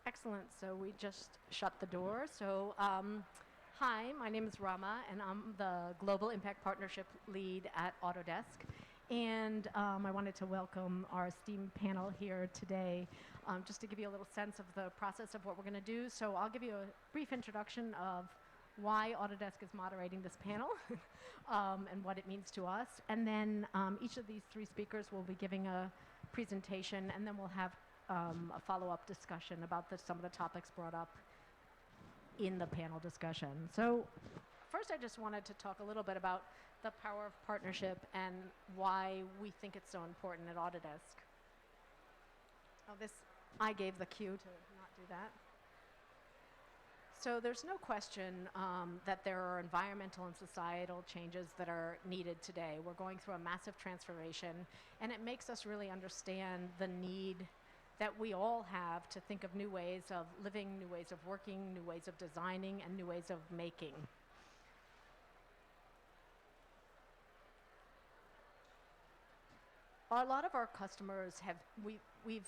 Excellent. So we just shut the door. So hi, my name is Rama, and I'm the Global Impact Partnership Lead at Autodesk. And I wanted to welcome our esteemed panel here today, just to give you a little sense of the process of what we're going to do. So I'll give you a brief introduction of why Autodesk is moderating this panel and what it means to us. And then each of these three speakers will be giving a presentation, and then we'll have a follow-up discussion about some of the topics brought up in the panel discussion. So first, I just wanted to talk a little bit about the power of partnership and why we think it's so important at Autodesk. I gave the cue to not do that. So there's no question that there are environmental and societal changes that are needed today. We're going through a massive transformation, and it makes us really understand the need that we all have to think of new ways of living, new ways of working, new ways of designing, and new ways of making. A lot of our customers we've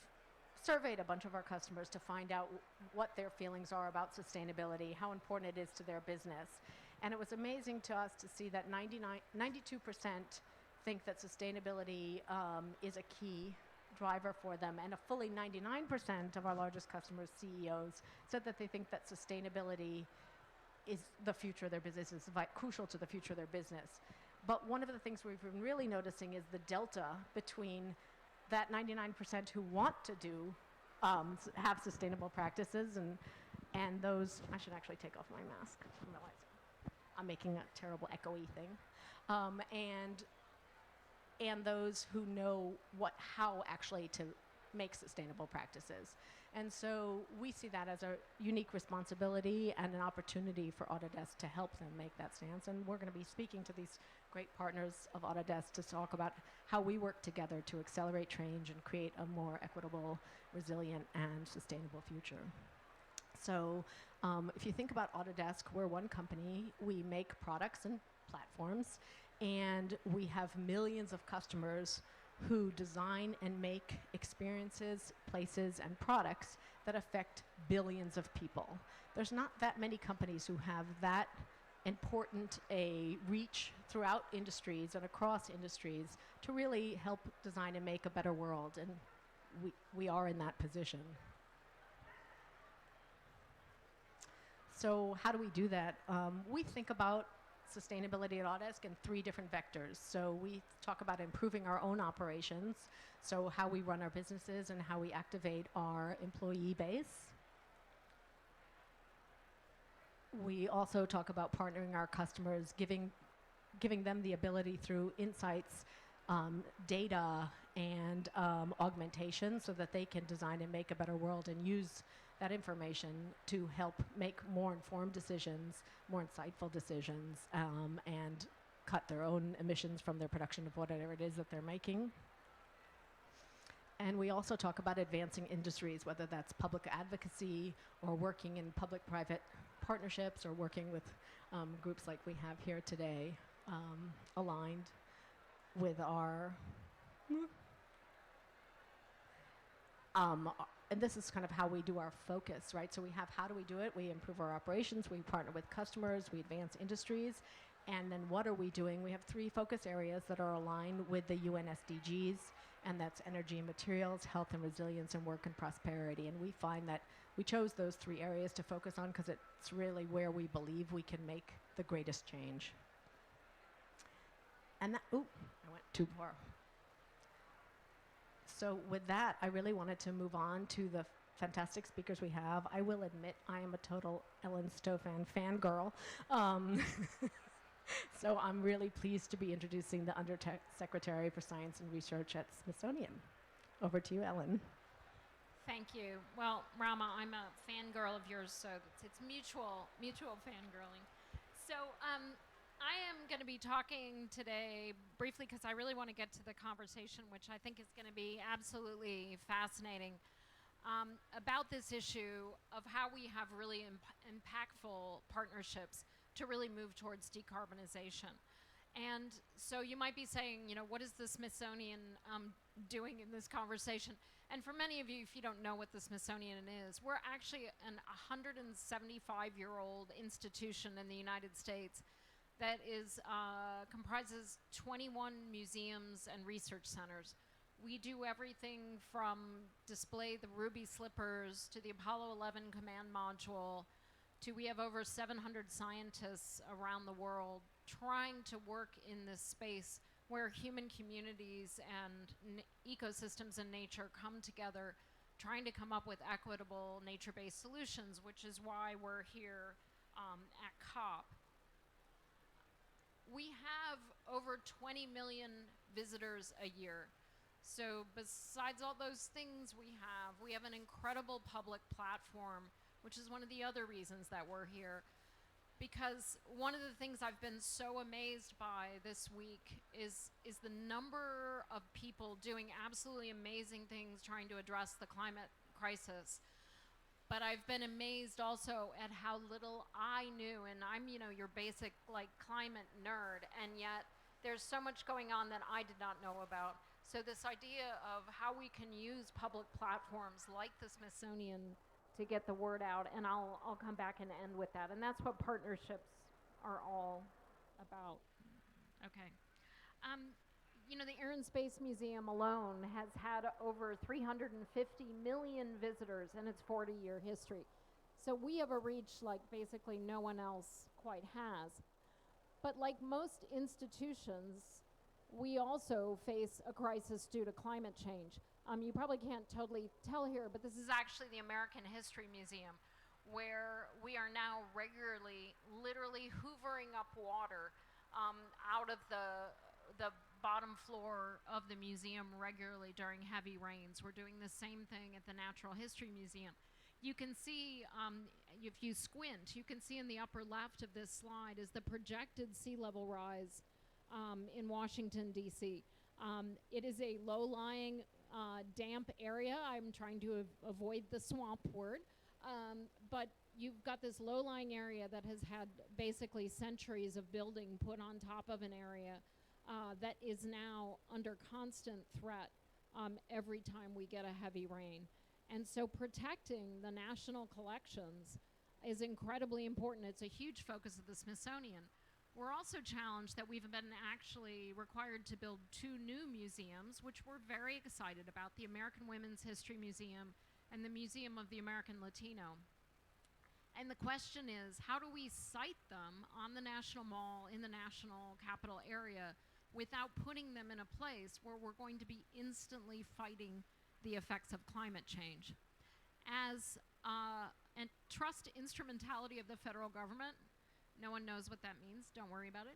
surveyed a bunch of our customers to find out what their feelings are about sustainability, how important it is to their business. And it was amazing to us to see that 92% think that sustainability is a key driver for them, and a fully 99% of our largest customers, CEOs, said that they think that sustainability is the future of their business, is crucial to the future of their business. But one of the things we've been really noticing is the delta between that 99% who want to have sustainable practices and those. I should actually take off my mask. I realize I'm making a terrible echoey thing. And those who know how actually to make sustainable practices. And so we see that as a unique responsibility and an opportunity for Autodesk to help them make that stance. And we're going to be speaking to these great partners of Autodesk to talk about how we work together to accelerate change and create a more equitable, resilient, and sustainable future. So if you think about Autodesk, we're one company. We make products and platforms, and we have millions of customers who design and make experiences, places, and products that affect billions of people. There's not that many companies who have that important a reach throughout industries and across industries to really help design and make a better world, and we are in that position. So how do we do that? We think about sustainability at Autodesk in three different vectors. So we talk about improving our own operations, so how we run our businesses and how we activate our employee base. We also talk about partnering our customers, giving them the ability through insights, data, and augmentation so that they can design and make a better world and use that information to help make more informed decisions, more insightful decisions, and cut their own emissions from their production of whatever it is that they're making. And we also talk about advancing industries, whether that's public advocacy or working in public-private partnerships or working with groups like we have here today, aligned with our and this is kind of how we do our focus, right? So we have how do we do it? We improve our operations, we partner with customers, we advance industries, and then what are we doing? We have three focus areas that are aligned with the UN SDGs, and that's energy and materials, health and resilience, and work and prosperity. And we find that we chose those three areas to focus on because it's really where we believe we can make the greatest change. And that, I went too far. So with that, I really wanted to move on to the fantastic speakers we have. I will admit I am a total Ellen Stofan fangirl. So I'm really pleased to be introducing the Undersecretary for Science and Research at Smithsonian. Over to you, Ellen. Thank you. Well, Rama, I'm a fangirl of yours, so it's mutual fangirling. So I am going to be talking today briefly because I really want to get to the conversation, which I think is going to be absolutely fascinating, about this issue of how we have really impactful partnerships to really move towards decarbonization. And so you might be saying, what is the Smithsonian doing in this conversation? And for many of you, if you don't know what the Smithsonian is, we're actually an 175-year-old institution in the United States that comprises 21 museums and research centers. We do everything from display the ruby slippers to the Apollo 11 command module to we have over 700 scientists around the world trying to work in this space where human communities and ecosystems and nature come together, trying to come up with equitable nature-based solutions, which is why we're here at COP. We have over 20 million visitors a year. So besides all those things we have an incredible public platform, which is one of the other reasons that we're here. Because one of the things I've been so amazed by this week is the number of people doing absolutely amazing things trying to address the climate crisis. But I've been amazed also at how little I knew, and I'm, your basic climate nerd, and yet there's so much going on that I did not know about. So this idea of how we can use public platforms like the Smithsonian to get the word out, and I'll come back and end with that. And that's what partnerships are all about. Okay. The Air and Space Museum alone has had over 350 million visitors in its 40-year history. So we have a reach like basically no one else quite has. But like most institutions, we also face a crisis due to climate change. You probably can't totally tell here, but this is actually the American History Museum, where we are now regularly, literally hoovering up water out of the bottom floor of the museum regularly during heavy rains. We're doing the same thing at the Natural History Museum. You can see, if you squint, you can see in the upper left of this slide is the projected sea level rise in Washington, D.C. It is a low-lying, damp area. I'm trying to avoid the swamp word. But you've got this low-lying area that has had basically centuries of building put on top of an area that is now under constant threat every time we get a heavy rain. And so protecting the national collections is incredibly important. It's a huge focus of the Smithsonian. We're also challenged that we've been actually required to build 2 new museums, which we're very excited about, the American Women's History Museum and the Museum of the American Latino. And the question is, how do we site them on the National Mall in the National Capital area without putting them in a place where we're going to be instantly fighting the effects of climate change? As a trust instrumentality of the federal government, no one knows what that means, don't worry about it.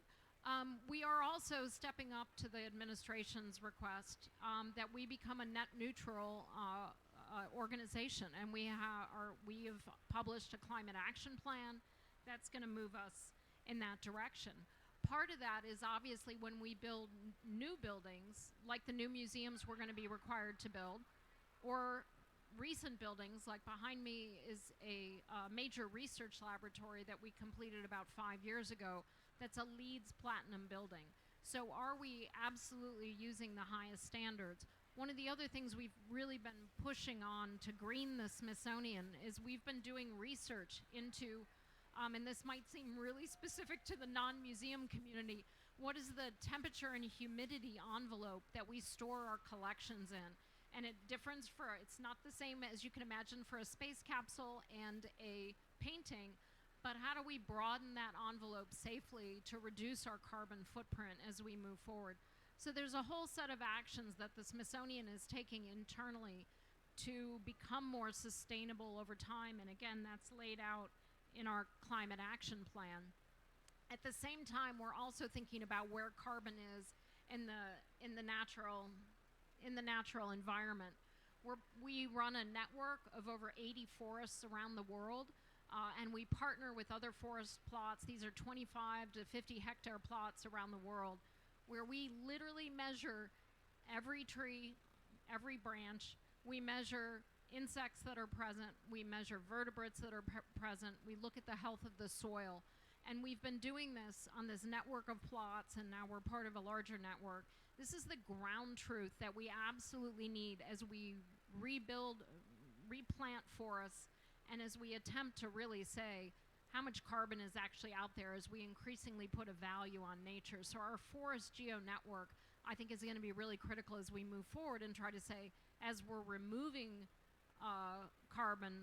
We are also stepping up to the administration's request that we become a net neutral organization, and we have published a climate action plan that's going to move us in that direction. Part of that is obviously when we build new buildings, like the new museums we're going to be required to build, or recent buildings, like behind me is a major research laboratory that we completed about 5 years ago that's a LEED Platinum building. So are we absolutely using the highest standards? One of the other things we've really been pushing on to green the Smithsonian is we've been doing research into, and this might seem really specific to the non-museum community, what is the temperature and humidity envelope that we store our collections in? And it's not the same as you can imagine for a space capsule and a painting, but how do we broaden that envelope safely to reduce our carbon footprint as we move forward? So there's a whole set of actions that the Smithsonian is taking internally to become more sustainable over time, and again, that's laid out in our climate action plan. At the same time, we're also thinking about where carbon is in the natural environment. We run a network of over 80 forests around the world, and we partner with other forest plots. These are 25 to 50 hectare plots around the world, where we literally measure every tree, every branch. We measure insects that are present. We measure vertebrates that are present. We look at the health of the soil. And we've been doing this on this network of plots, and now we're part of a larger network. This is the ground truth that we absolutely need as we replant forests, and as we attempt to really say how much carbon is actually out there as we increasingly put a value on nature. So our forest geo network, I think, is going to be really critical as we move forward and try to say, as we're removing carbon,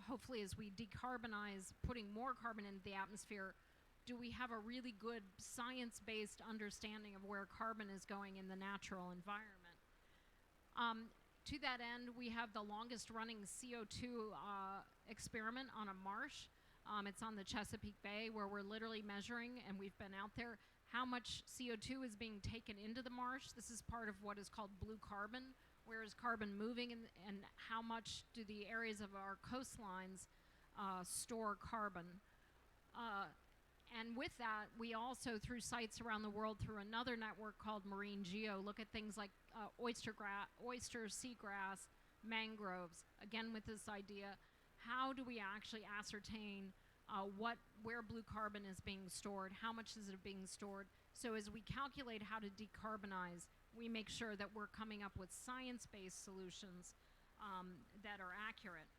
hopefully as we decarbonize, putting more carbon into the atmosphere, do we have a really good science-based understanding of where carbon is going in the natural environment? To that end, we have the longest running CO2 experiment on a marsh. It's on the Chesapeake Bay, where we're literally measuring, and we've been out there, how much CO2 is being taken into the marsh. This is part of what is called blue carbon. Where is carbon moving, and how much do the areas of our coastlines store carbon? And with that, we also, through sites around the world, through another network called Marine Geo, look at things like oyster, seagrass, mangroves. Again, with this idea, how do we actually ascertain where blue carbon is being stored, how much is it being stored? So as we calculate how to decarbonize, we make sure that we're coming up with science-based solutions that are accurate.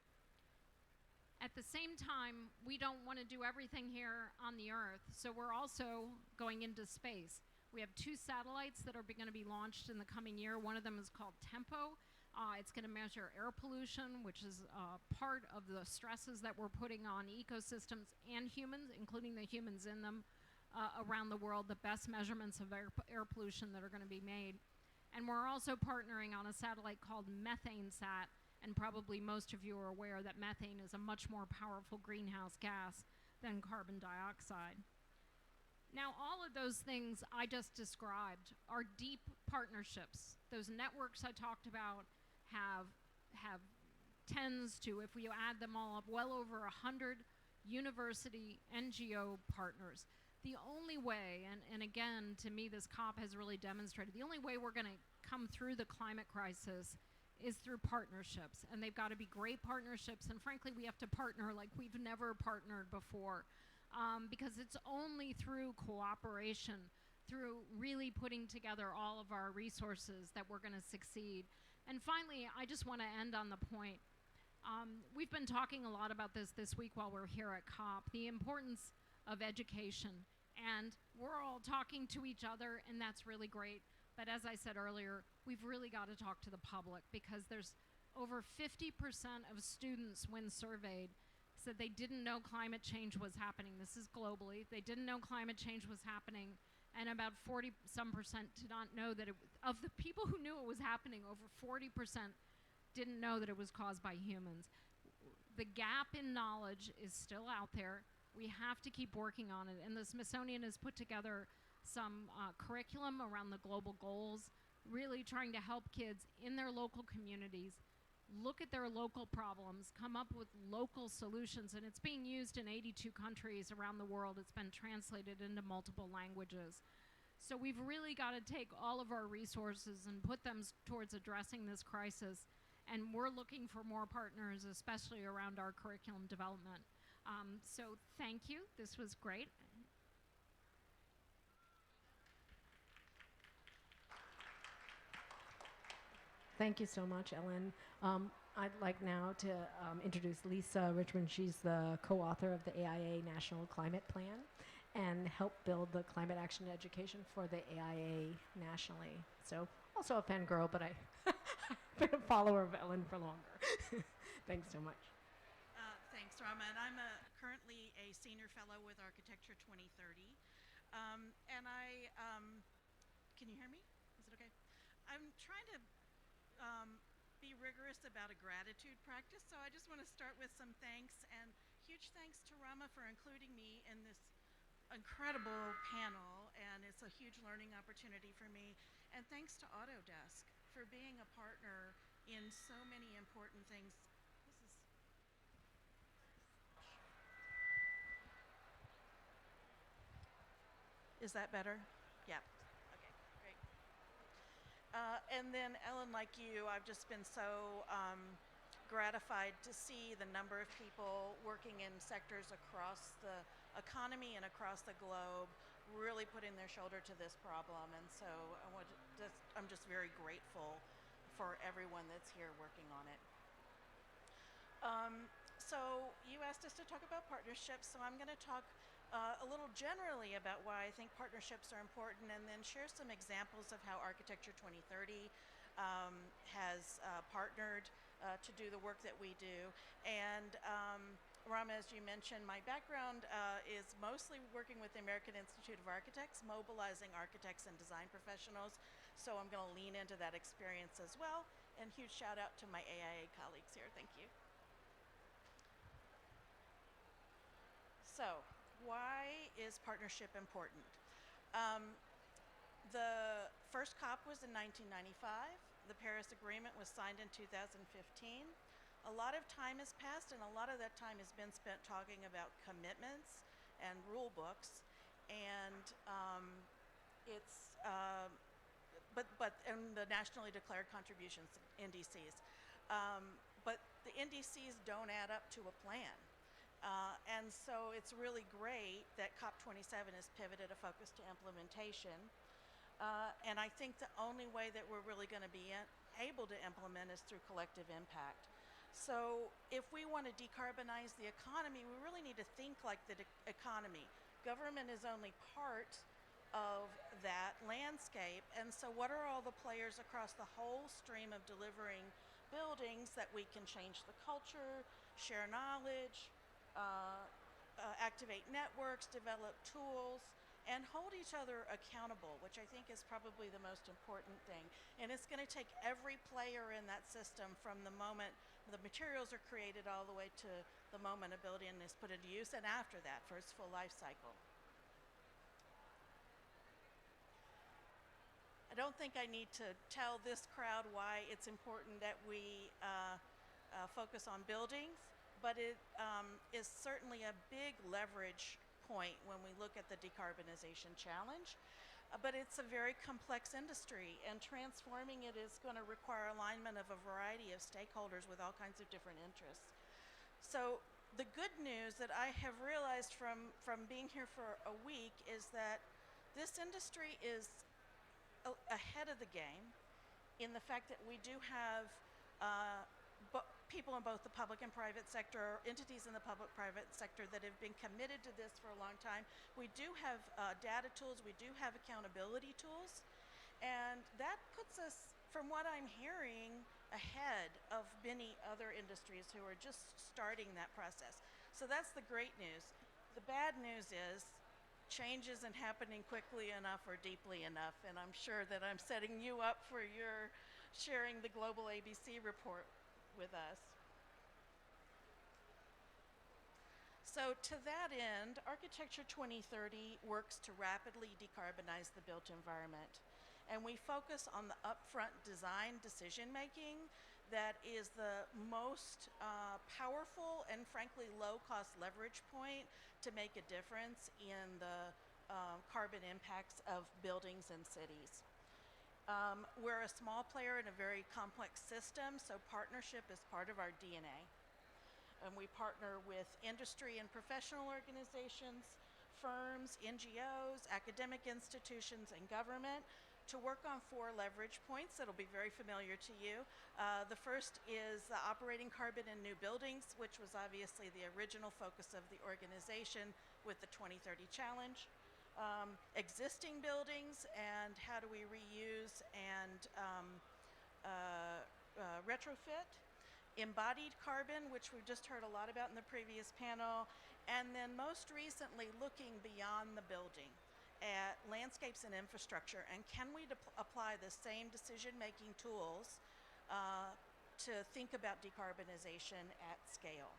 At the same time, we don't want to do everything here on the Earth, so we're also going into space. We have 2 satellites that are going to be launched in the coming year. One of them is called TEMPO. It's going to measure air pollution, which is part of the stresses that we're putting on ecosystems and humans, including the humans in them, around the world, the best measurements of air pollution that are going to be made. And we're also partnering on a satellite called MethaneSat, and probably most of you are aware that methane is a much more powerful greenhouse gas than carbon dioxide. Now, all of those things I just described are deep partnerships. Those networks I talked about have tends to, if we add them all up, well over 100 university NGO partners. The only way, and again, to me, this COP has really demonstrated, the only way we're going to come through the climate crisis is through partnerships. And they've got to be great partnerships. And frankly, we have to partner like we've never partnered before. Because it's only through cooperation, through really putting together all of our resources, that we're going to succeed. And finally, I just want to end on the point. We've been talking a lot about this week while we're here at COP, the importance of education. And we're all talking to each other, and that's really great. But as I said earlier, we've really got to talk to the public, because there's over 50% of students, when surveyed, said they didn't know climate change was happening. This is globally. They didn't know climate change was happening, and about 40-some% did not know that of the people who knew it was happening, over 40% didn't know that it was caused by humans. The gap in knowledge is still out there. We have to keep working on it, and the Smithsonian has put together some curriculum around the global goals, really trying to help kids in their local communities look at their local problems, come up with local solutions, and it's being used in 82 countries around the world. It's been translated into multiple languages. So we've really got to take all of our resources and put them towards addressing this crisis, and we're looking for more partners, especially around our curriculum development. So thank you. This was great. Thank you so much, Ellen. I'd like now to introduce Lisa Richmond. She's the co-author of the AIA National Climate Plan and helped build the climate action education for the AIA nationally. So also a fangirl, but I've been a follower of Ellen for longer. Thanks so much. Thanks, Rama. And I'm currently a senior fellow with Architecture 2030. And can you hear me? Is it okay? I'm trying to be rigorous about a gratitude practice, so I just want to start with some thanks, and huge thanks to Rama for including me in this incredible panel, and it's a huge learning opportunity for me. And thanks to Autodesk for being a partner in so many important things. Is that better? Yeah. Okay, great. And then Ellen, like you, I've just been so gratified to see the number of people working in sectors across the economy and across the globe really putting their shoulder to this problem. And so I'm just very grateful for everyone that's here working on it. So you asked us to talk about partnerships, so I'm going to talk a little generally about why I think partnerships are important, and then share some examples of how Architecture 2030 has partnered to do the work that we do. And Rama, as you mentioned, my background is mostly working with the American Institute of Architects, mobilizing architects and design professionals. So I'm going to lean into that experience as well. And huge shout out to my AIA colleagues here. Thank you. So, why is partnership important? The first COP was in 1995. The Paris Agreement was signed in 2015. A lot of time has passed, and a lot of that time has been spent talking about commitments and rule books, and and the nationally declared contributions, NDCs. But the NDCs don't add up to a plan. And so it's really great that COP27 has pivoted a focus to implementation. And I think the only way that we're really going to be able to implement is through collective impact. So if we want to decarbonize the economy, we really need to think like the economy. Government is only part of that landscape. And so what are all the players across the whole stream of delivering buildings that we can change the culture, share knowledge, activate networks, develop tools, and hold each other accountable, which I think is probably the most important thing. And it's going to take every player in that system from the moment the materials are created all the way to the moment a building is put into use, and after that for its full life cycle. I don't think I need to tell this crowd why it's important that we focus on buildings, but it is certainly a big leverage point when we look at the decarbonization challenge. But it's a very complex industry, and transforming it is going to require alignment of a variety of stakeholders with all kinds of different interests. So the good news that I have realized from being here for a week is that this industry is ahead of the game in the fact that we do have people in both the public and private sector, or entities in the public-private sector that have been committed to this for a long time. We do have data tools, we do have accountability tools, and that puts us, from what I'm hearing, ahead of many other industries who are just starting that process. So that's the great news. The bad news is change isn't happening quickly enough or deeply enough, and I'm sure that I'm setting you up for your sharing the Global ABC report with us. So to that end, Architecture 2030 works to rapidly decarbonize the built environment. And we focus on the upfront design decision making that is the most powerful and frankly low-cost leverage point to make a difference in the carbon impacts of buildings and cities. We're a small player in a very complex system, so partnership is part of our DNA. And we partner with industry and professional organizations, firms, NGOs, academic institutions, and government to work on 4 leverage points that'll be very familiar to you. The first is the operating carbon in new buildings, which was obviously the original focus of the organization with the 2030 challenge. Existing buildings and how do we reuse and retrofit. Embodied carbon, which we've just heard a lot about in the previous panel, and then most recently looking beyond the building at landscapes and infrastructure, and can we apply the same decision-making tools to think about decarbonization at scale.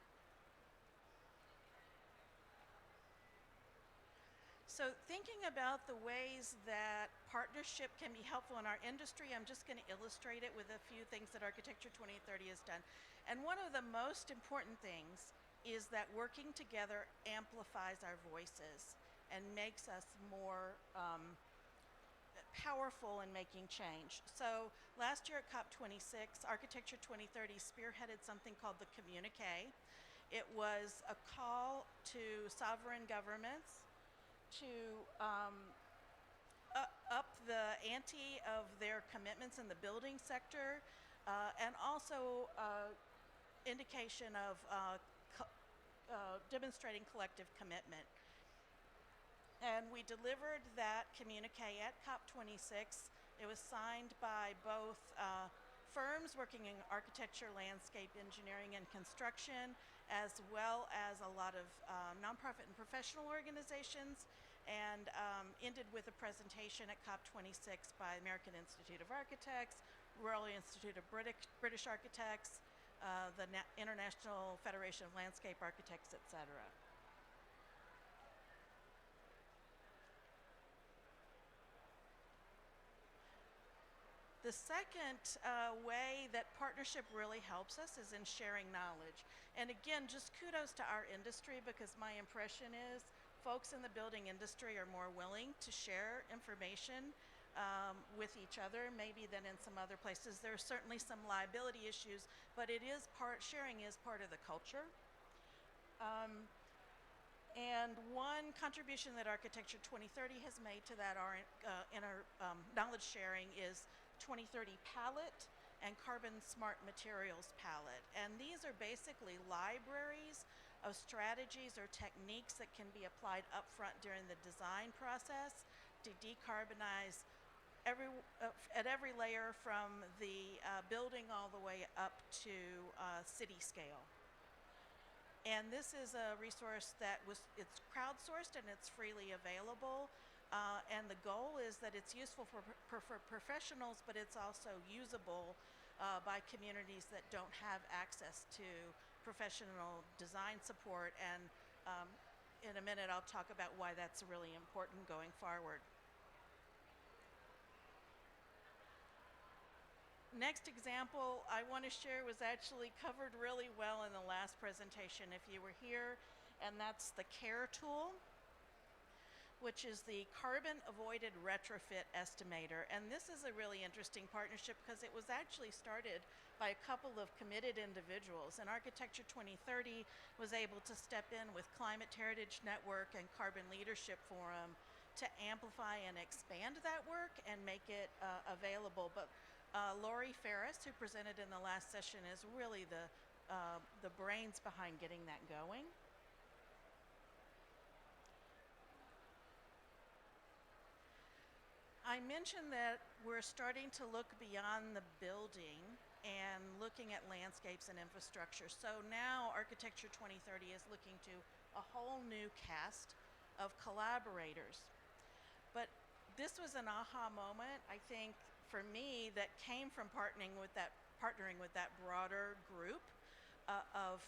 So thinking about the ways that partnership can be helpful in our industry, I'm just going to illustrate it with a few things that Architecture 2030 has done. And one of the most important things is that working together amplifies our voices and makes us more powerful in making change. So last year at COP26, Architecture 2030 spearheaded something called the Communique. It was a call to sovereign governments to up the ante of their commitments in the building sector, and also indication of demonstrating collective commitment. And we delivered that communique at COP26. It was signed by both firms working in architecture, landscape, engineering, and construction, as well as a lot of nonprofit and professional organizations, and ended with a presentation at COP26 by American Institute of Architects, Royal Institute of British Architects, the International Federation of Landscape Architects, etc. The second way that partnership really helps us is in sharing knowledge. And again, just kudos to our industry, because my impression is folks in the building industry are more willing to share information with each other maybe than in some other places. There are certainly some liability issues, but sharing is part of the culture. And one contribution that Architecture 2030 has made to that knowledge sharing is 2030 palette and carbon smart materials palette. And these are basically libraries of strategies or techniques that can be applied upfront during the design process to decarbonize at every layer, from the building all the way up to city scale. And this is a resource it's crowdsourced and it's freely available. And the goal is that it's useful for professionals, but it's also usable by communities that don't have access to professional design support. And in a minute, I'll talk about why that's really important going forward. Next example I want to share was actually covered really well in the last presentation if you were here, and that's the CARE tool, which is the Carbon Avoided Retrofit Estimator. And this is a really interesting partnership because it was actually started by a couple of committed individuals. And Architecture 2030 was able to step in with Climate Heritage Network and Carbon Leadership Forum to amplify and expand that work and make it available. But Lori Ferris, who presented in the last session, is really the brains behind getting that going. I mentioned that we're starting to look beyond the building and looking at landscapes and infrastructure. So now Architecture 2030 is looking to a whole new cast of collaborators. But this was an aha moment, I think, for me, that came from partnering with that broader group of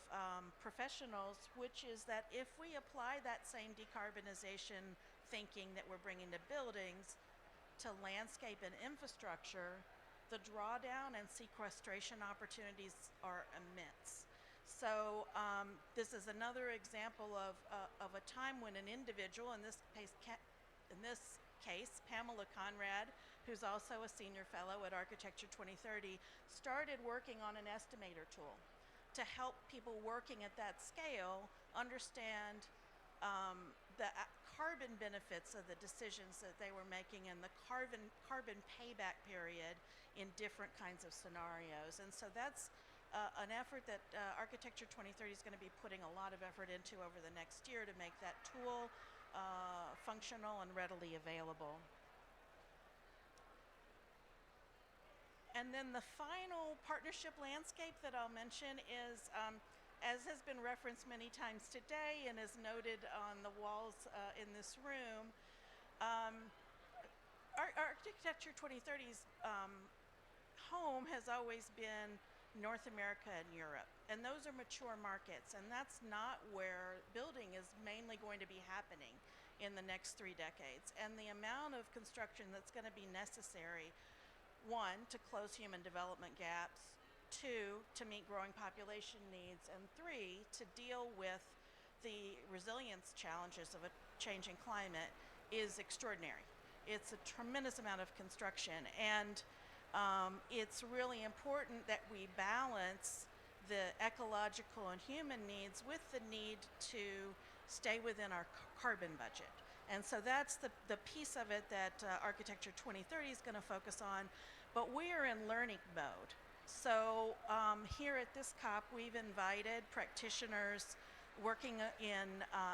professionals, which is that if we apply that same decarbonization thinking that we're bringing to buildings to landscape and infrastructure, the drawdown and sequestration opportunities are immense. So this is another example of a time when an individual, in this case, Pamela Conrad, who's also a senior fellow at Architecture 2030, started working on an estimator tool to help people working at that scale understand the carbon benefits of the decisions that they were making and the carbon payback period in different kinds of scenarios. And so that's an effort that Architecture 2030 is going to be putting a lot of effort into over the next year to make that tool functional and readily available. And then the final partnership landscape that I'll mention is, as has been referenced many times today and is noted on the walls in this room, Architecture 2030's home has always been North America and Europe. And those are mature markets, and that's not where building is mainly going to be happening in the next 3 decades. And the amount of construction that's going to be necessary, 1, to close human development gaps, 2, to meet growing population needs, and 3, to deal with the resilience challenges of a changing climate, is extraordinary. It's a tremendous amount of construction, and it's really important that we balance the ecological and human needs with the need to stay within our carbon budget. And so that's the piece of it that Architecture 2030 is going to focus on. But we are in learning mode. So here at this COP, we've invited practitioners working in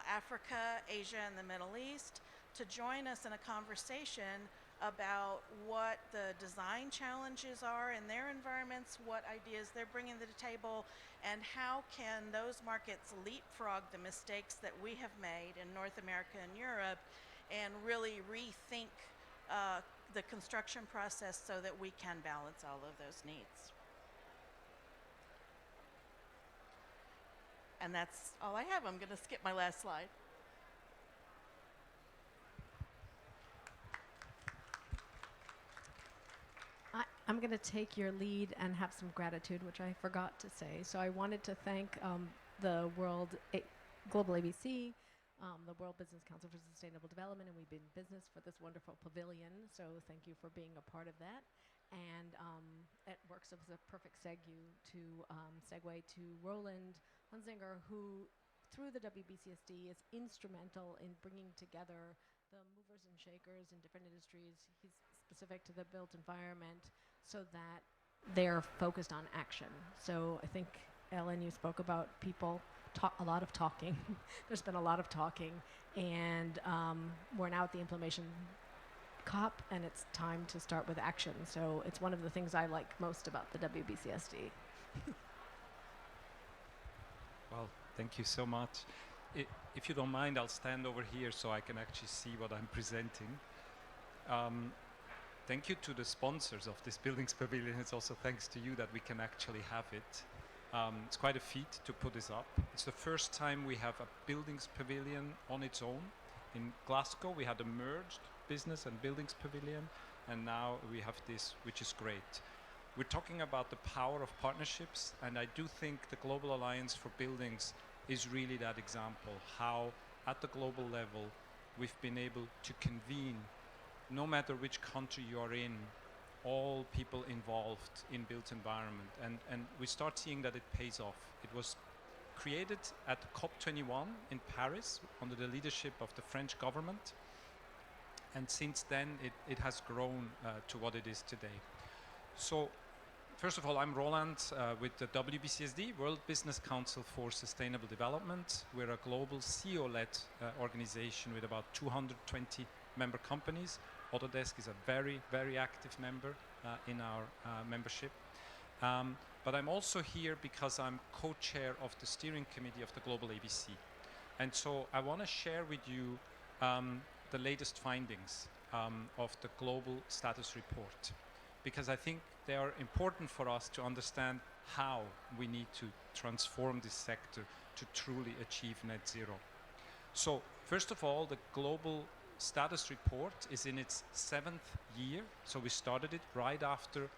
Africa, Asia, and the Middle East to join us in a conversation about what the design challenges are in their environments, what ideas they're bringing to the table, and how can those markets leapfrog the mistakes that we have made in North America and Europe and really rethink the construction process so that we can balance all of those needs. And that's all I have. I'm going to skip my last slide. I'm going to take your lead and have some gratitude, which I forgot to say. So I wanted to thank the Global ABC, the World Business Council for Sustainable Development, and We've Been Business for this wonderful pavilion. So thank you for being a part of that. And it works as a perfect segue to Roland Hunzinger, who, through the WBCSD, is instrumental in bringing together the movers and shakers in different industries. He's specific to the built environment so that they're focused on action. So I think, Ellen, you spoke about people, a lot of talking. There's been a lot of talking, and we're now at the implementation COP, and it's time to start with action. So it's one of the things I like most about the WBCSD. Well, thank you so much. If you don't mind, I'll stand over here so I can actually see what I'm presenting. Thank you to the sponsors of this Buildings Pavilion. It's also thanks to you that we can actually have it. It's quite a feat to put this up. It's the first time we have a Buildings Pavilion on its own. In Glasgow, we had a merged business and buildings pavilion, and now we have this, which is great. We're talking about the power of partnerships, and I do think the Global Alliance for Buildings is really that example, how at the global level we've been able to convene, no matter which country you are in, all people involved in built environment, and we start seeing that it pays off. It was created at COP27 in Paris under the leadership of the French government, and since then it has grown to what it is today. So first of all, I'm Roland with the WBCSD, World Business Council for Sustainable Development. We're a global CEO-led organization with about 220 member companies. Autodesk is a very, very active member in our membership. But I'm also here because I'm co-chair of the steering committee of the Global ABC. And so I want to share with you the latest findings of the Global Status Report, because I think they are important for us to understand how we need to transform this sector to truly achieve net zero. So first of all, the Global Status Report is in its 7th year. So we started it right after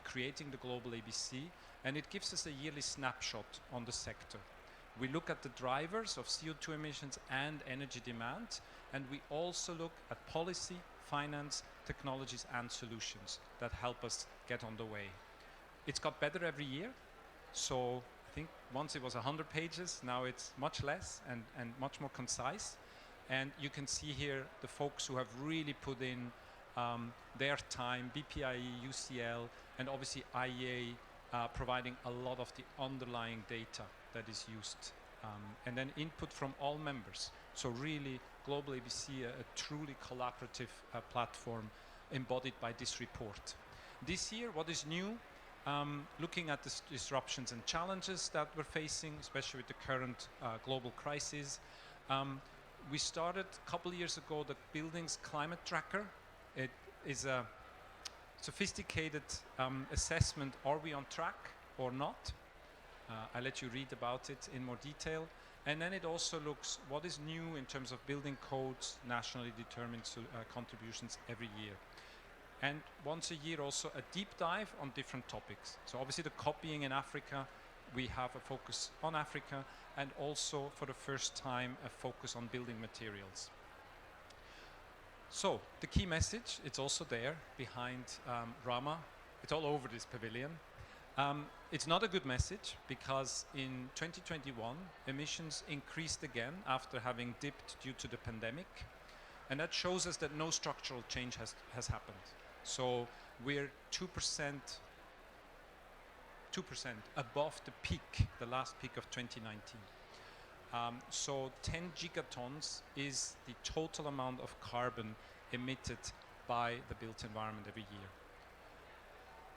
creating the Global ABC, and it gives us a yearly snapshot on the sector. We look at the drivers of CO2 emissions and energy demand, and we also look at policy, finance, technologies and solutions that help us get on the way. It's got better every year. So I think once it was 100 pages, now it's much less and much more concise. And you can see here the folks who have really put in their time, BPIE, UCL, and obviously IEA providing a lot of the underlying data that is used. And then input from all members. So really, Global ABC, a truly collaborative platform embodied by this report. This year, what is new? Looking at the disruptions and challenges that we're facing, especially with the current global crisis. We started a couple of years ago the Buildings Climate Tracker. It is a sophisticated assessment, are we on track or not? I'll let you read about it in more detail. And then it also looks what is new in terms of building codes, nationally determined contributions every year. And once a year also a deep dive on different topics. So obviously the COP being in Africa, we have a focus on Africa, and also for the first time a focus on building materials. So the key message, it's also there behind Rama. It's all over this pavilion. It's not a good message because in 2021 emissions increased again after having dipped due to the pandemic, and that shows us that no structural change has happened. So we're 2% 2% above the peak, the last peak of 2019. So 10 gigatons is the total amount of carbon emitted by the built environment every year.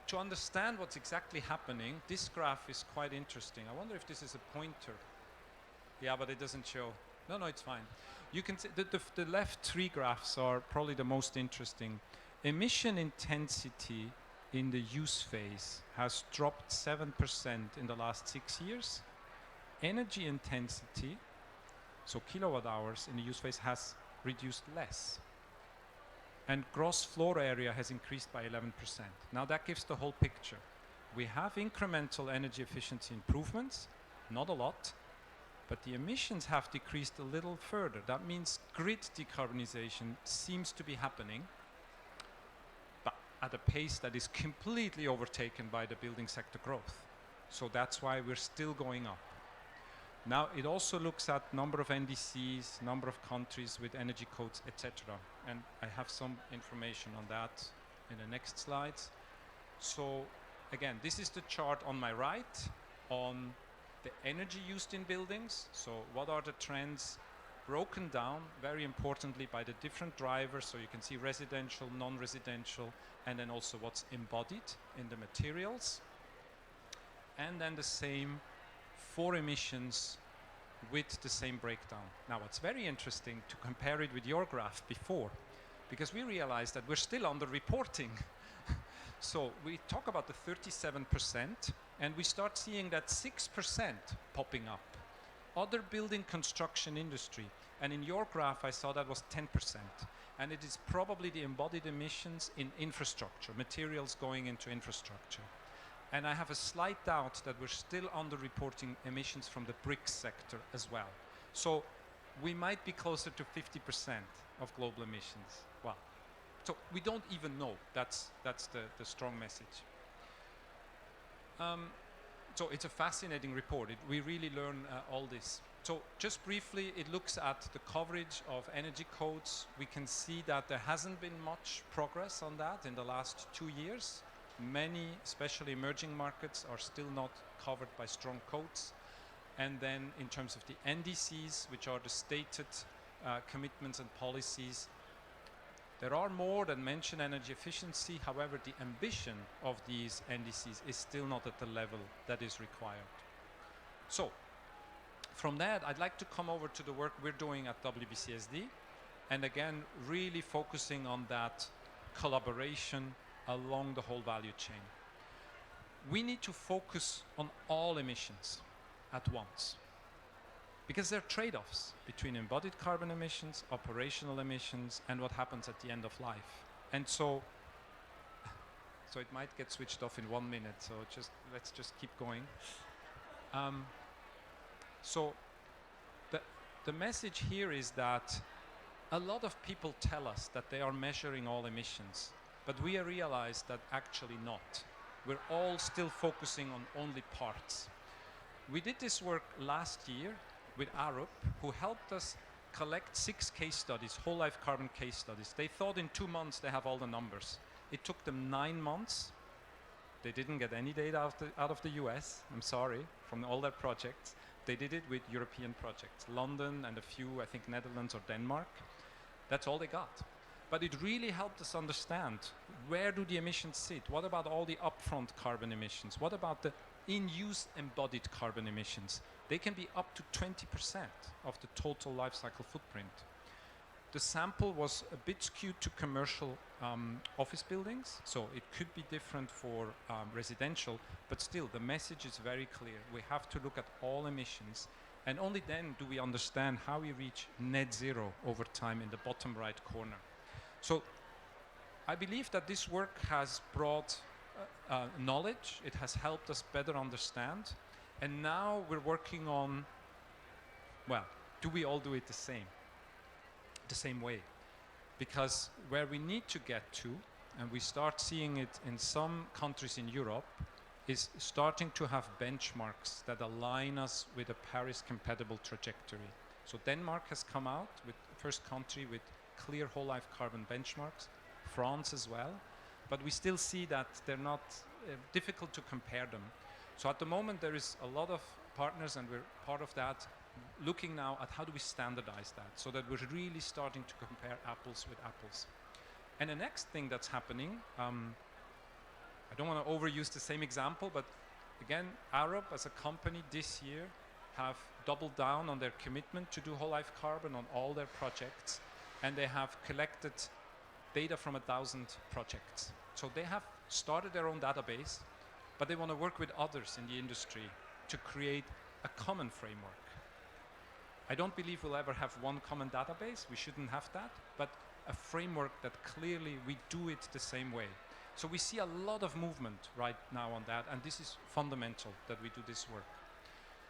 To understand what's exactly happening, this graph is quite interesting. I wonder if this is a pointer. Yeah, but it doesn't show. No, it's fine. You can see the left three graphs are probably the most interesting. Emission intensity in the use phase has dropped 7% in the last 6 years. Energy intensity, so kilowatt hours in the use phase, has reduced less. And gross floor area has increased by 11%. Now that gives the whole picture. We have incremental energy efficiency improvements, not a lot, but the emissions have decreased a little further. That means grid decarbonization seems to be happening, but at a pace that is completely overtaken by the building sector growth. So that's why we're still going up. Now it also looks at number of NDCs, number of countries with energy codes, etc. And I have some information on that in the next slides. So again, this is the chart on my right on the energy used in buildings. So what are the trends broken down very importantly by the different drivers. So you can see residential, non-residential, and then also what's embodied in the materials. And then the same for emissions with the same breakdown. Now what's very interesting to compare it with your graph before, because we realized that we're still underreporting. So we talk about the 37% and we start seeing that 6% popping up. Other building construction industry, and in your graph I saw that was 10%. And it is probably the embodied emissions in infrastructure, materials going into infrastructure. And I have a slight doubt that we're still underreporting emissions from the bricks sector as well. So we might be closer to 50% of global emissions. Well, so we don't even know. That's the strong message. So it's a fascinating report. We really learn all this. So just briefly, it looks at the coverage of energy codes. We can see that there hasn't been much progress on that in the last 2 years. Many, especially emerging markets, are still not covered by strong codes. And then in terms of the NDCs, which are the stated commitments and policies, there are more than mention energy efficiency. However, the ambition of these NDCs is still not at the level that is required. So from that, I'd like to come over to the work we're doing at WBCSD. And again, really focusing on that collaboration along the whole value chain. We need to focus on all emissions at once, because there are trade-offs between embodied carbon emissions, operational emissions, and what happens at the end of life. And so it might get switched off in 1 minute, so let's just keep going. So the message here is that a lot of people tell us that they are measuring all emissions, but we realize that actually not. We're all still focusing on only parts. We did this work last year with Arup, who helped us collect 6 case studies, whole life carbon case studies. They thought in 2 months they have all the numbers. It took them 9 months. They didn't get any data out of the US, I'm sorry, from all their projects. They did it with European projects, London and a few, I think, Netherlands or Denmark. That's all they got. But it really helped us understand, where do the emissions sit? What about all the upfront carbon emissions? What about the in-use embodied carbon emissions? They can be up to 20% of the total life cycle footprint. The sample was a bit skewed to commercial office buildings, so it could be different for residential, but still the message is very clear. We have to look at all emissions, and only then do we understand how we reach net zero over time in the bottom right corner. So I believe that this work has brought knowledge, it has helped us better understand, and now we're working on, well, do we all do it the same way? Because where we need to get to, and we start seeing it in some countries in Europe, is starting to have benchmarks that align us with a Paris-compatible trajectory. So Denmark has come out with the first country with clear whole life carbon benchmarks, France as well, but we still see that they're not difficult to compare them. So at the moment there is a lot of partners, and we're part of that, looking now at how do we standardize that so that we're really starting to compare apples with apples. And the next thing that's happening, I don't want to overuse the same example, but again, Arup as a company this year have doubled down on their commitment to do whole life carbon on all their projects, and they have collected data from 1,000 projects. So they have started their own database, but they want to work with others in the industry to create a common framework. I don't believe we'll ever have one common database. We shouldn't have that, but a framework that clearly we do it the same way. So we see a lot of movement right now on that, and this is fundamental that we do this work.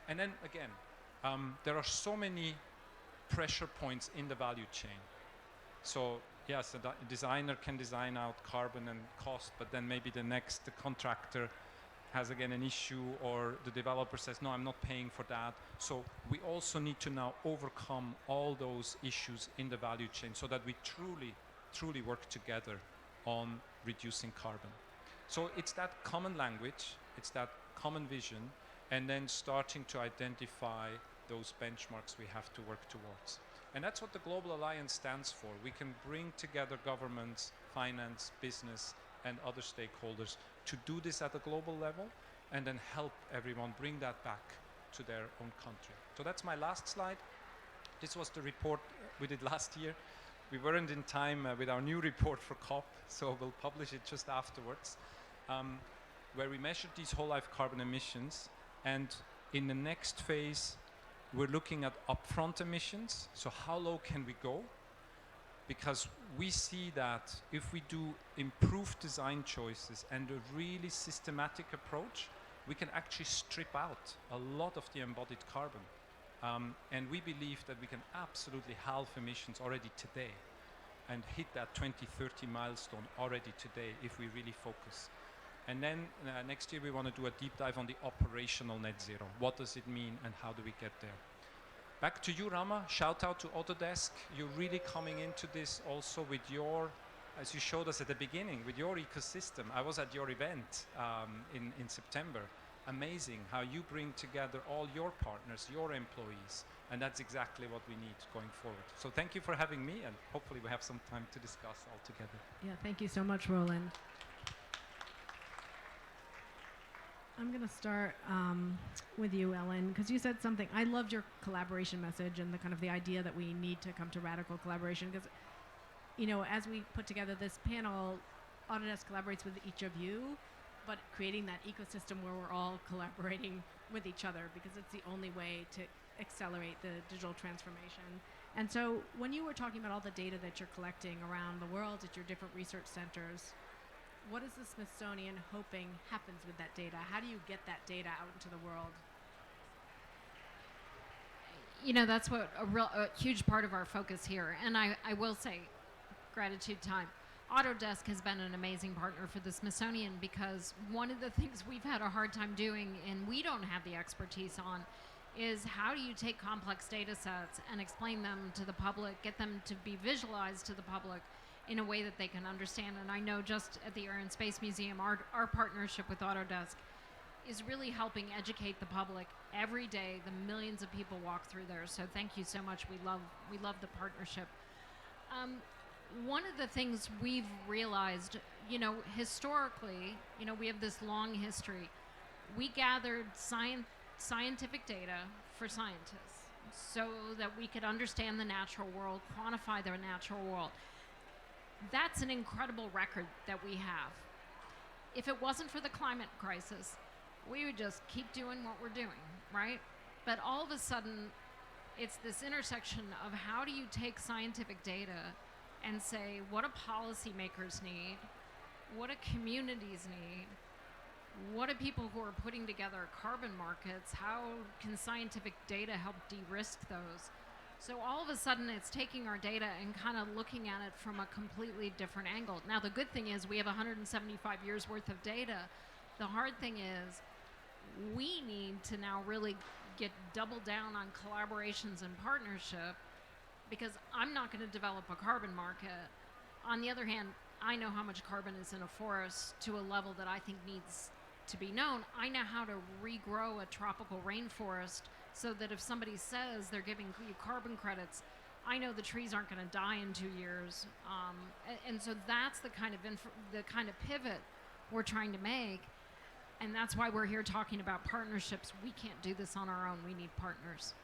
And then again, there are so many pressure points in the value chain. So yes, a designer can design out carbon and cost, but then maybe the contractor has again an issue, or the developer says, no, I'm not paying for that. So we also need to now overcome all those issues in the value chain so that we truly work together on reducing carbon. So it's that common language, it's that common vision, and then starting to identify those benchmarks we have to work towards. And that's what the Global Alliance stands for. We can bring together governments, finance, business, and other stakeholders to do this at a global level, and then help everyone bring that back to their own country. So that's my last slide. This was the report we did last year. We weren't in time with our new report for COP, so we'll publish it just afterwards, where we measured these whole life carbon emissions. And in the next phase, we're looking at upfront emissions. So how low can we go? Because we see that if we do improved design choices and a really systematic approach, we can actually strip out a lot of the embodied carbon. And we believe that we can absolutely halve emissions already today and hit that 2030 milestone already today if we really focus. And then next year we want to do a deep dive on the operational net zero. What does it mean and how do we get there? Back to you, Rama. Shout out to Autodesk. You're really coming into this also with your, as you showed us at the beginning, with your ecosystem. I was at your event in September. Amazing how you bring together all your partners, your employees, and that's exactly what we need going forward. So thank you for having me, and hopefully we have some time to discuss all together. Yeah, thank you so much, Roland. I'm going to start with you, Ellen, because you said something. I loved your collaboration message and the kind of the idea that we need to come to radical collaboration, because, you know, as we put together this panel, Autodesk collaborates with each of you, but creating that ecosystem where we're all collaborating with each other, because it's the only way to accelerate the digital transformation. And so when you were talking about all the data that you're collecting around the world at your different research centers, what is the Smithsonian hoping happens with that data? How do you get that data out into the world? You know, that's what a huge part of our focus here. And I will say, gratitude time. Autodesk has been an amazing partner for the Smithsonian, because one of the things we've had a hard time doing, and we don't have the expertise on, is how do you take complex data sets and explain them to the public, get them to be visualized to the public in a way that they can understand. And I know just at the Air and Space Museum, our partnership with Autodesk is really helping educate the public every day. The millions of people walk through there. So thank you so much. We love the partnership. One of the things we've realized, you know, historically, you know, we have this long history. We gathered scientific data for scientists so that we could understand the natural world, quantify the natural world. That's an incredible record that we have. If it wasn't for the climate crisis, we would just keep doing what we're doing, right? But all of a sudden, it's this intersection of how do you take scientific data and say, what do policymakers need? What do communities need? What do people who are putting together carbon markets, how can scientific data help de-risk those? So all of a sudden, it's taking our data and kind of looking at it from a completely different angle. Now, the good thing is we have 175 years worth of data. The hard thing is we need to now really double down on collaborations and partnership, because I'm not going to develop a carbon market. On the other hand, I know how much carbon is in a forest to a level that I think needs to be known. I know how to regrow a tropical rainforest so that if somebody says they're giving you carbon credits, I know the trees aren't going to die in 2 years. And so that's the kind of pivot we're trying to make. And that's why we're here talking about partnerships. We can't do this on our own. We need partners.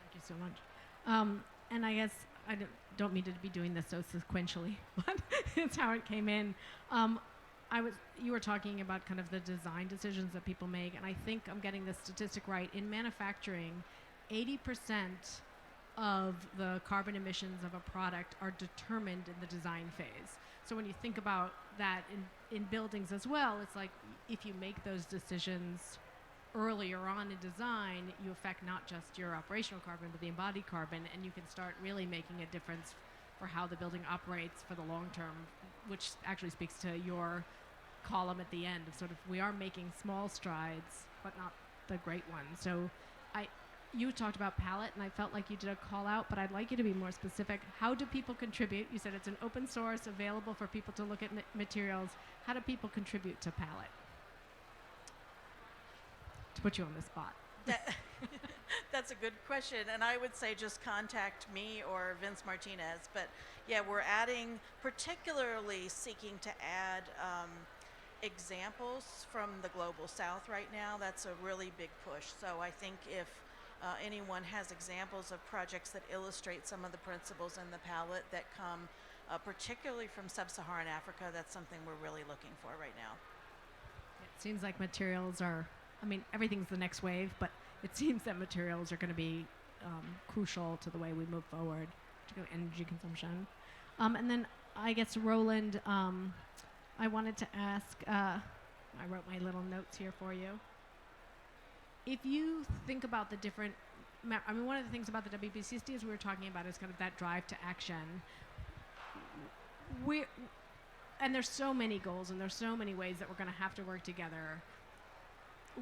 Thank you so much. And I guess I don't mean to be doing this so sequentially, but it's how it came in. You were talking about kind of the design decisions that people make, and I think I'm getting this statistic right. In manufacturing, 80% of the carbon emissions of a product are determined in the design phase. So when you think about that in buildings as well, it's like if you make those decisions earlier on in design, you affect not just your operational carbon, but the embodied carbon, and you can start really making a difference for how the building operates for the long term, which actually speaks to your column at the end of sort of we are making small strides, but not the great ones. So you talked about palette, and I felt like you did a call out, but I'd like you to be more specific. How do people contribute? You said it's an open source available for people to look at materials. How do people contribute to palette? To put you on the spot. That's a good question, and I would say just contact me or Vince Martinez. But yeah, we're adding, particularly seeking to add examples from the global south right now. That's a really big push. So I think if anyone has examples of projects that illustrate some of the principles in the palette that come particularly from sub-Saharan Africa, that's something we're really looking for right now. It seems like materials are, I mean, everything's the next wave, but it seems that materials are going to be crucial to the way we move forward, particularly energy consumption. And then I guess, Roland, I wanted to ask, I wrote my little notes here for you. If you think about the different, I mean, one of the things about the WBCSD is we were talking about is kind of that drive to action. And there's so many goals and there's so many ways that we're going to have to work together.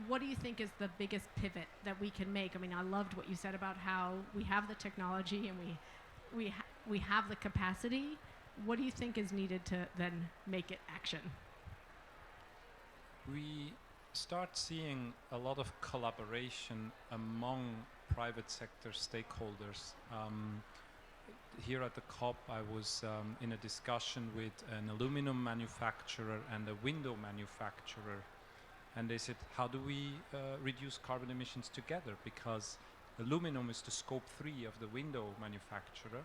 What do you think is the biggest pivot that we can make? I mean, I loved what you said about how we have the technology and we have the capacity. What do you think is needed to then make it action? We start seeing a lot of collaboration among private sector stakeholders. Here at the COP, I was in a discussion with an aluminum manufacturer and a window manufacturer, and they said, how do we reduce carbon emissions together? Because aluminum is the scope 3 of the window manufacturer,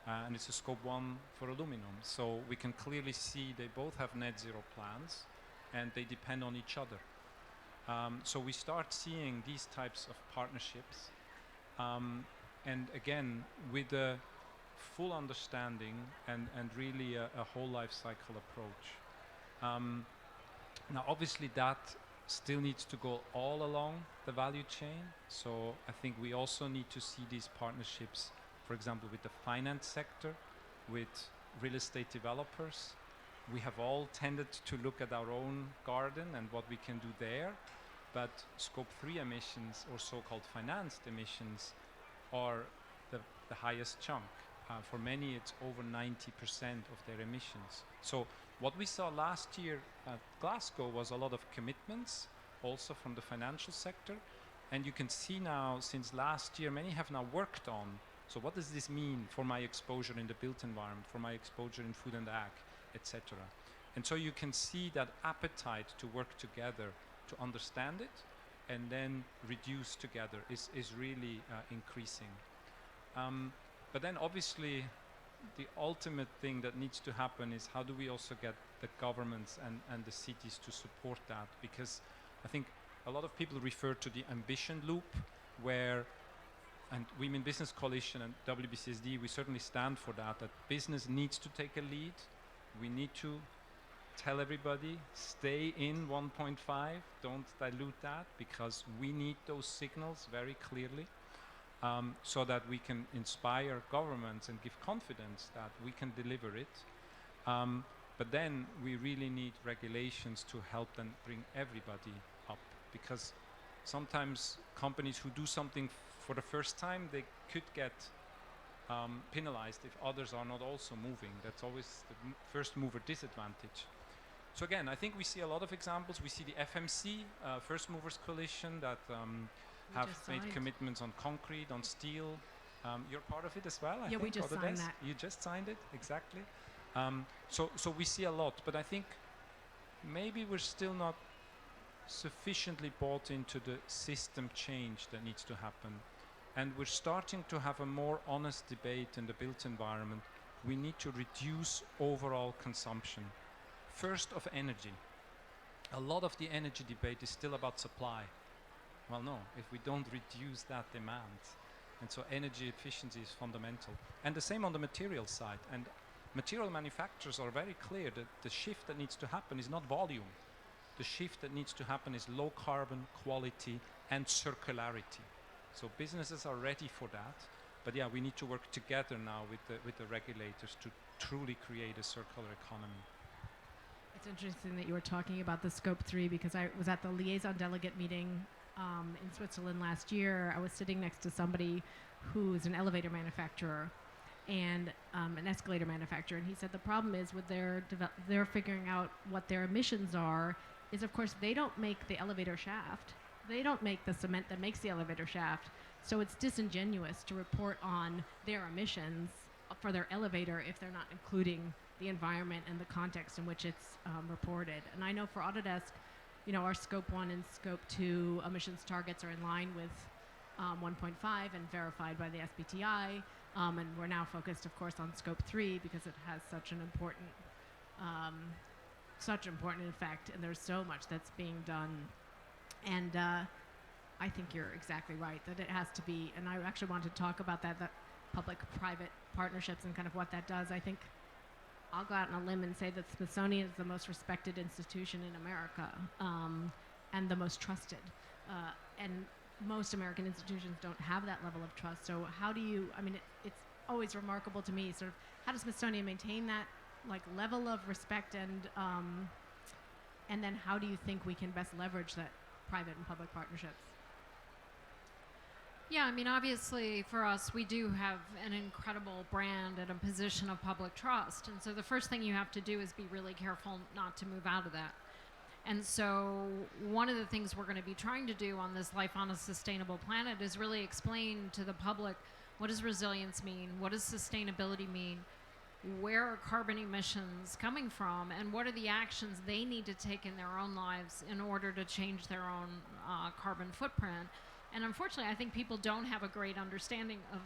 and it's a scope 1 for aluminum. So we can clearly see they both have net zero plans, and they depend on each other. So we start seeing these types of partnerships, and again, with a full understanding and really a whole life cycle approach. Now, obviously, that still needs to go all along the value chain. So I think we also need to see these partnerships, for example, with the finance sector, with real estate developers. We have all tended to look at our own garden and what we can do there, but scope 3 emissions, or so-called financed emissions, are the highest chunk. For many, it's over 90% of their emissions. So what we saw last year at Glasgow was a lot of commitments, also from the financial sector. And you can see now, since last year, many have now worked on, so what does this mean for my exposure in the built environment, for my exposure in food and ag, etc. And so you can see that appetite to work together, to understand it, and then reduce together is really increasing. But then obviously the ultimate thing that needs to happen is how do we also get the governments and the cities to support that? Because I think a lot of people refer to the ambition loop where, and Women Business Coalition and WBCSD, we certainly stand for that business needs to take a lead. We need to tell everybody, stay in 1.5, don't dilute that, because we need those signals very clearly. So that we can inspire governments and give confidence that we can deliver it. But then we really need regulations to help them bring everybody up, because sometimes companies who do something for the first time, they could get penalized if others are not also moving. That's always the first mover disadvantage. So again, I think we see a lot of examples. We see the FMC, First Movers Coalition, that have made commitments on concrete, on steel. You're part of it as well, I think. We just signed that. You just signed it, exactly. So we see a lot, but I think maybe we're still not sufficiently bought into the system change that needs to happen. And we're starting to have a more honest debate in the built environment. We need to reduce overall consumption. First, of energy. A lot of the energy debate is still about supply. Well, no, if we don't reduce that demand. And so energy efficiency is fundamental. And the same on the material side. And material manufacturers are very clear that the shift that needs to happen is not volume. The shift that needs to happen is low carbon, quality, and circularity. So businesses are ready for that. But yeah, we need to work together now with the regulators to truly create a circular economy. It's interesting that you were talking about the Scope 3 because I was at the liaison delegate meeting in Switzerland last year. I was sitting next to somebody who is an elevator manufacturer and an escalator manufacturer, and he said the problem is with they're figuring out what their emissions are is, of course, they don't make the elevator shaft. They don't make the cement that makes the elevator shaft. So it's disingenuous to report on their emissions for their elevator if they're not including the environment and the context in which it's reported. And I know for Autodesk, you know, our Scope 1 and Scope 2 emissions targets are in line with 1.5 and verified by the SBTI. And we're now focused, of course, on Scope 3 because it has such an important effect, and there's so much that's being done. And I think you're exactly right that it has to be, and I actually want to talk about that public-private partnerships and kind of what that does. I think I'll go out on a limb and say that Smithsonian is the most respected institution in America and the most trusted. And most American institutions don't have that level of trust. So how do you, I mean, it's always remarkable to me, sort of, how does Smithsonian maintain that like level of respect and then how do you think we can best leverage that private and public partnerships? Yeah, I mean, obviously for us, we do have an incredible brand and a position of public trust. And so the first thing you have to do is be really careful not to move out of that. And so one of the things we're going to be trying to do on this Life on a Sustainable Planet is really explain to the public, what does resilience mean? What does sustainability mean? Where are carbon emissions coming from? And what are the actions they need to take in their own lives in order to change their own carbon footprint? And unfortunately, I think people don't have a great understanding of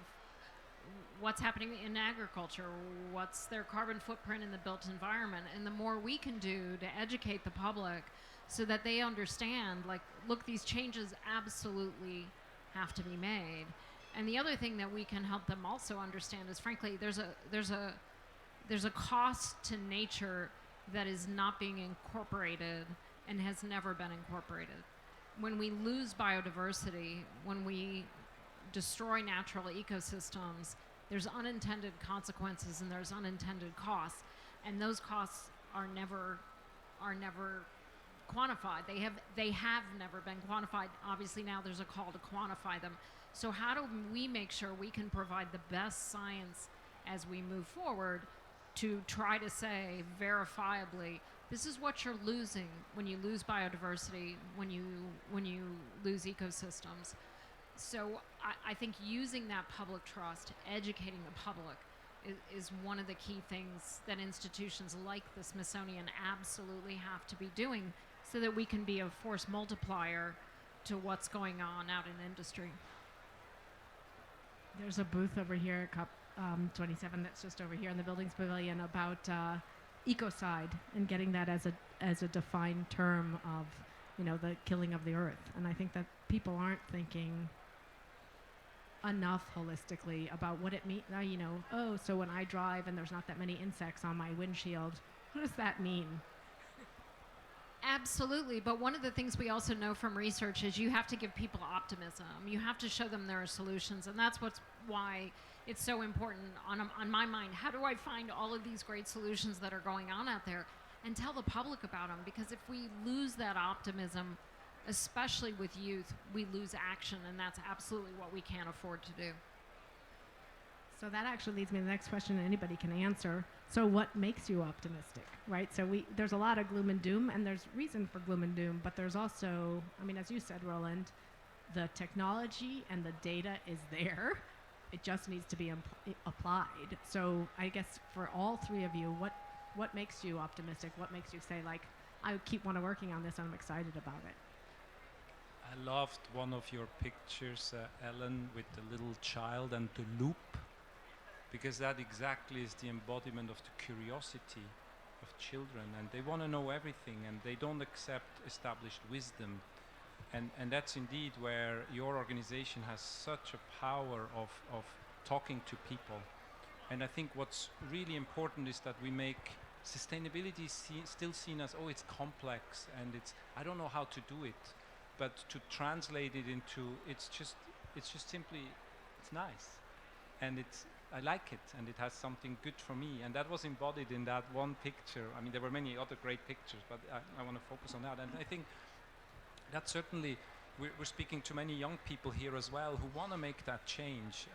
what's happening in agriculture, what's their carbon footprint in the built environment. And the more we can do to educate the public so that they understand, like, look, these changes absolutely have to be made. And the other thing that we can help them also understand is, frankly, there's a cost to nature that is not being incorporated and has never been incorporated. When we lose biodiversity, when we destroy natural ecosystems, there's unintended consequences and there's unintended costs, and those costs are never quantified. They have never been quantified. Obviously now there's a call to quantify them. So how do we make sure we can provide the best science as we move forward to try to say verifiably, this is what you're losing when you lose biodiversity, when you lose ecosystems. So I think using that public trust, educating the public, is one of the key things that institutions like the Smithsonian absolutely have to be doing so that we can be a force multiplier to what's going on out in industry. There's a booth over here at COP27 that's just over here in the Buildings Pavilion about ecocide and getting that as a defined term of, you know, the killing of the earth. And I think that people aren't thinking enough holistically about what it means. You know, oh, so when I drive and there's not that many insects on my windshield, what does that mean? Absolutely, but one of the things we also know from research is you have to give people optimism. You have to show them there are solutions, and that's why it's so important on my mind. How do I find all of these great solutions that are going on out there and tell the public about them? Because if we lose that optimism, especially with youth, we lose action, and that's absolutely what we can't afford to do. So that actually leads me to the next question that anybody can answer. So what makes you optimistic, right? So there's a lot of gloom and doom, and there's reason for gloom and doom, but there's also, I mean, as you said, Roland, the technology and the data is there. It just needs to be applied. So I guess for all three of you, what makes you optimistic? What makes you say, like, I keep working on this and I'm excited about it? I loved one of your pictures, Ellen, with the little child and the loop, because that exactly is the embodiment of the curiosity of children, and they want to know everything, and they don't accept established wisdom. And that's indeed where your organization has such a power of talking to people. And I think what's really important is that we make sustainability still seen as, oh, it's complex, and I don't know how to do it. But to translate it into, it's just simply, it's nice. And I like it, and it has something good for me. And that was embodied in that one picture. I mean, there were many other great pictures, but I want to focus on that. And I think that certainly, we're speaking to many young people here as well who want to make that change.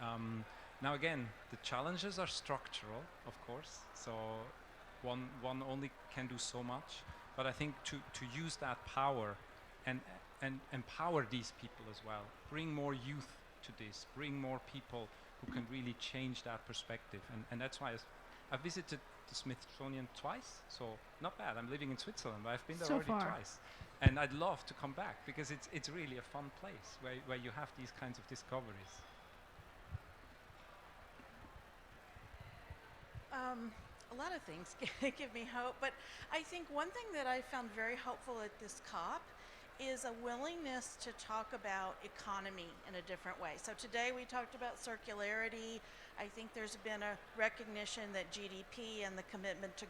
Now again, the challenges are structural, of course. So one only can do so much. But I think to use that power and empower these people as well, bring more youth to this, bring more people who can really change that perspective. And that's why I visited the Smithsonian twice, so not bad. I'm living in Switzerland, but I've been there already twice. And I'd love to come back, because it's really a fun place where you have these kinds of discoveries. A lot of things give me hope, but I think one thing that I found very helpful at this COP is a willingness to talk about economy in a different way. So today we talked about circularity. I think there's been a recognition that GDP and the commitment to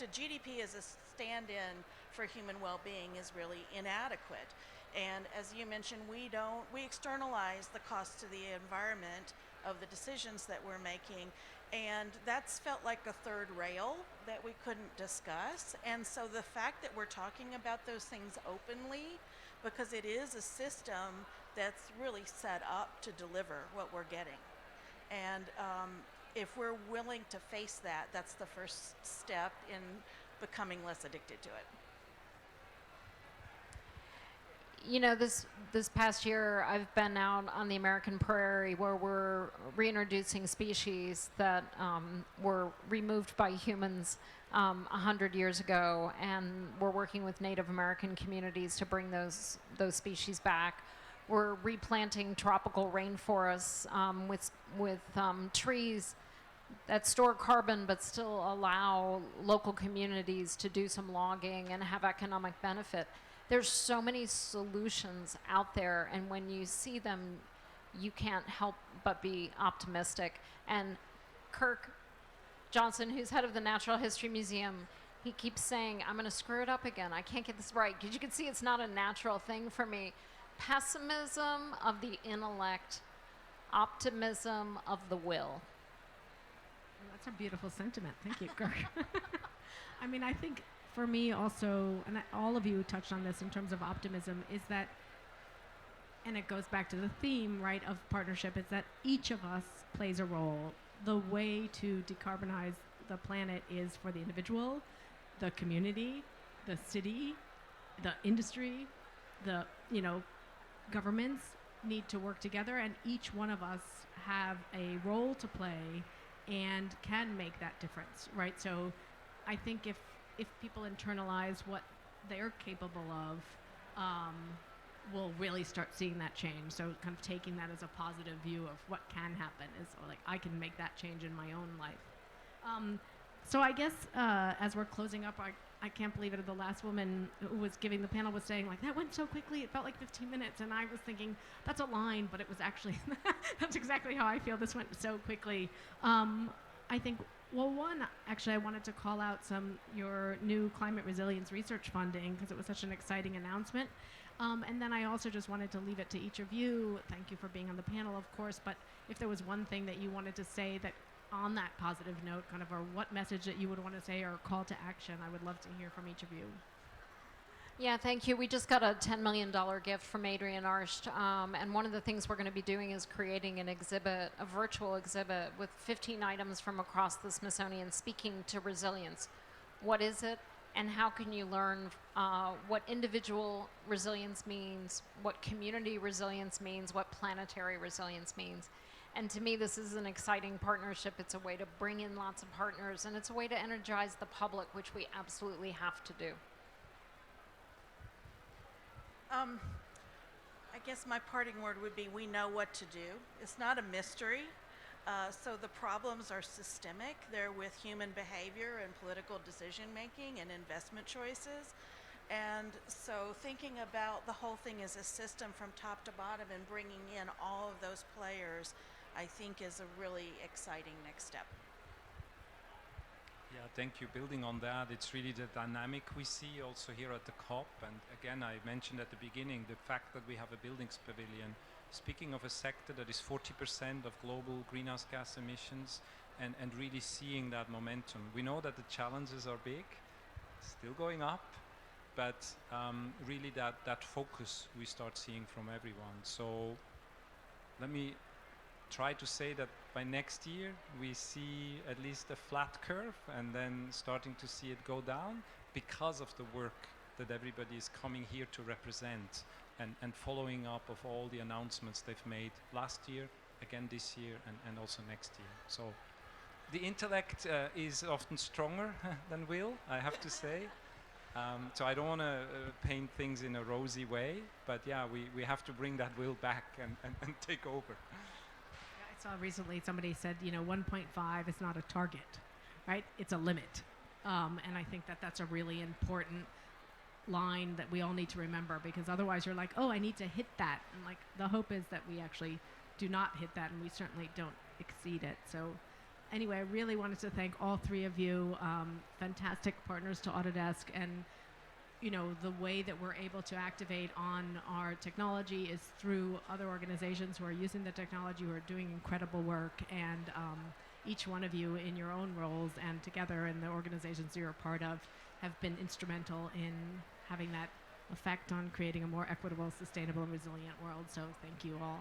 GDP as a stand-in for human well-being is really inadequate. And as you mentioned, we externalize the cost to the environment of the decisions that we're making. And that's felt like a third rail that we couldn't discuss. And so the fact that we're talking about those things openly, because it is a system that's really set up to deliver what we're getting. And if we're willing to face that, that's the first step in becoming less addicted to it. You know, this past year, I've been out on the American prairie where we're reintroducing species that were removed by humans 100 years ago, and we're working with Native American communities to bring those species back. We're replanting tropical rainforests with trees that store carbon but still allow local communities to do some logging and have economic benefit. There's so many solutions out there, and when you see them, you can't help but be optimistic. And Kirk Johnson, who's head of the Natural History Museum, he keeps saying, I'm going to screw it up again. I can't get this right, because you can see it's not a natural thing for me. Pessimism of the intellect, optimism of the will. That's a beautiful sentiment. Thank you, Kirk. I mean, I think for me also, and all of you touched on this in terms of optimism, is that, and it goes back to the theme, right, of partnership, is that each of us plays a role. The way to decarbonize the planet is for the individual, the community, the city, the industry, the, governments need to work together, and each one of us have a role to play and can make that difference, right? So I think if people internalize what they're capable of, we'll really start seeing that change. So kind of taking that as a positive view of what can happen is like, I can make that change in my own life. So I guess as we're closing up, I can't believe it, the last woman who was giving the panel was saying, like, that went so quickly, it felt like 15 minutes. And I was thinking, that's a line, but it was actually, that's exactly how I feel. This went so quickly. I think, well, one, actually, I wanted to call out your new climate resilience research funding, because it was such an exciting announcement. And then I also just wanted to leave it to each of you. Thank you for being on the panel, of course, but if there was one thing that you wanted to say that on that positive note, kind of, or what message that you would want to say or call to action, I would love to hear from each of you. Yeah, thank you. We just got a $10 million gift from Adrian Arsht, and one of the things we're going to be doing is creating an exhibit, a virtual exhibit with 15 items from across the Smithsonian speaking to resilience. What is it, and how can you learn what individual resilience means, what community resilience means, what planetary resilience means. And to me, this is an exciting partnership. It's a way to bring in lots of partners, and it's a way to energize the public, which we absolutely have to do. I guess my parting word would be we know what to do. It's not a mystery. So the problems are systemic. They're with human behavior and political decision making and investment choices. And so thinking about the whole thing as a system from top to bottom and bringing in all of those players, I think is a really exciting next step. Yeah, thank you. Building on that, it's really the dynamic we see also here at the COP. And again, I mentioned at the beginning the fact that we have a buildings pavilion. Speaking of a sector that is 40% of global greenhouse gas emissions, and really seeing that momentum. We know that the challenges are big, still going up, but really that focus we start seeing from everyone. So let me try to say that by next year we see at least a flat curve and then starting to see it go down because of the work that everybody is coming here to represent and following up of all the announcements they've made last year, again this year, and also next year. So the intellect is often stronger than will, I have to say. So I don't want to paint things in a rosy way, but yeah, we have to bring that will back and take over. I saw recently somebody said, 1.5 is not a target, right? It's a limit. And I think that that's a really important line that we all need to remember, because otherwise you're like, oh, I need to hit that. And like the hope is that we actually do not hit that, and we certainly don't exceed it. So anyway, I really wanted to thank all three of you, fantastic partners to Autodesk, and the way that we're able to activate on our technology is through other organizations who are using the technology, who are doing incredible work, and each one of you in your own roles and together in the organizations you're a part of have been instrumental in having that effect on creating a more equitable, sustainable, and resilient world. So thank you all.